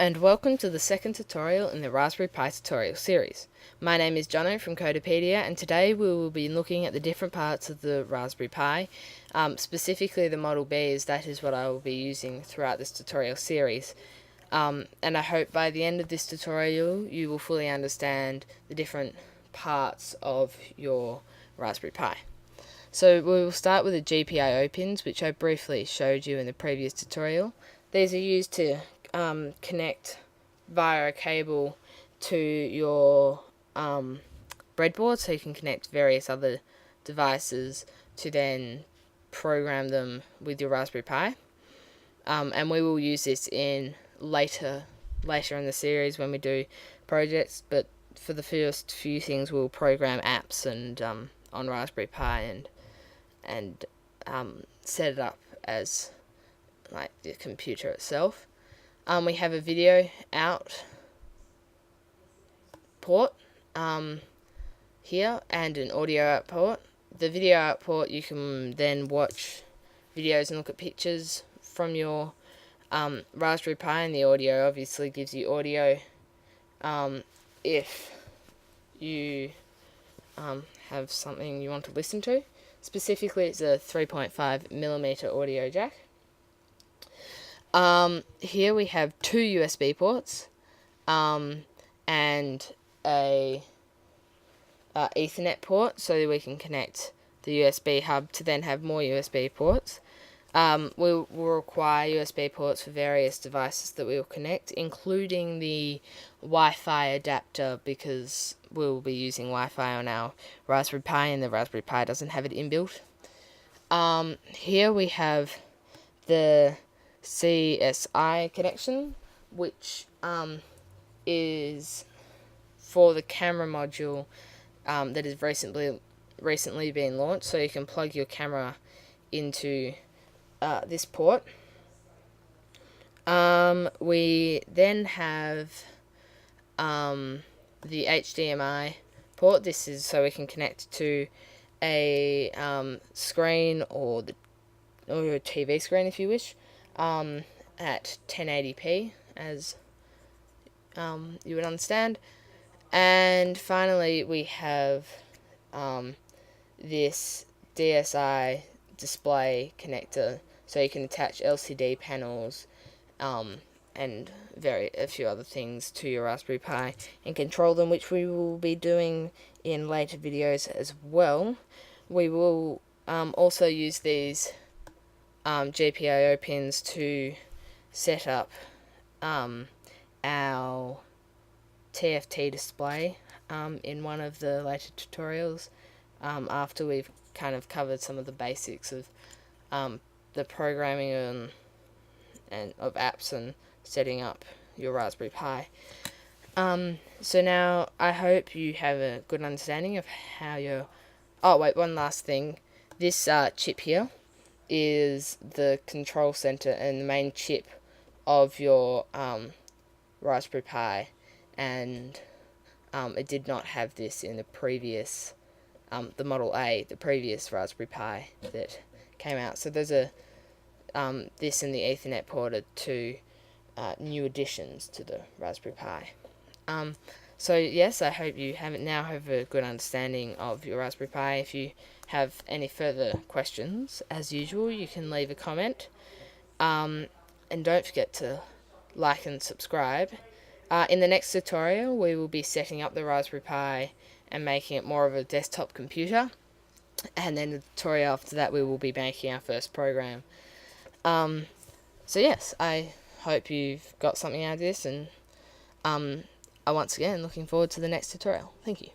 and welcome to the second tutorial in the Raspberry Pi tutorial series. My name is Jono from Codepedia, and today we will be looking at the different parts of the Raspberry Pi, specifically the Model B, as that is what I will be using throughout this tutorial series. And I hope by the end of this tutorial you will fully understand the different parts of your Raspberry Pi. So we will start with the GPIO pins, which I briefly showed you in the previous tutorial. These are used to connect via a cable to your breadboard, so you can connect various other devices to then program them with your Raspberry Pi. And we will use this in later in the series when we do projects, but for the first few things we'll program apps and on Raspberry Pi and set it up as like the computer itself. We have a video out port here and an audio out port. The video out port, you can then watch videos and look at pictures from your Raspberry Pi, and the audio obviously gives you audio if you have something you want to listen to. Specifically, it's a 3.5mm audio jack. Here we have two USB ports and a Ethernet port, so that we can connect the USB hub to then have more USB ports. We will require USB ports for various devices that we will connect, including the Wi-Fi adapter, because we will be using Wi-Fi on our Raspberry Pi and the Raspberry Pi doesn't have it inbuilt. Here we have the CSI connection, which is for the camera module that has recently been launched, so you can plug your camera into this port. We then have the HDMI port. This is so we can connect to a screen or a TV screen if you wish, at 1080p, as you would understand. And finally we have this DSI display connector, so you can attach LCD panels and a few other things to your Raspberry Pi and control them, which we will be doing in later videos as well. We will also use these GPIO pins to set up our TFT display in one of the later tutorials, after we've kind of covered some of the basics of the programming and of apps and setting up your Raspberry Pi. So now I hope you have a good understanding of how your... Oh wait, one last thing. This chip here is the control center and the main chip of your Raspberry Pi, and it did not have this in the previous the Model A, the previous Raspberry Pi that came out. So there's a this and the Ethernet port are two new additions to the Raspberry Pi. So yes, I hope you now have a good understanding of your Raspberry Pi. If you have any further questions, as usual, you can leave a comment. And don't forget to like and subscribe. In the next tutorial, we will be setting up the Raspberry Pi and making it more of a desktop computer. And then the tutorial after that, we will be making our first program. So yes, I hope you've got something out of this, and I once again looking forward to the next tutorial. Thank you.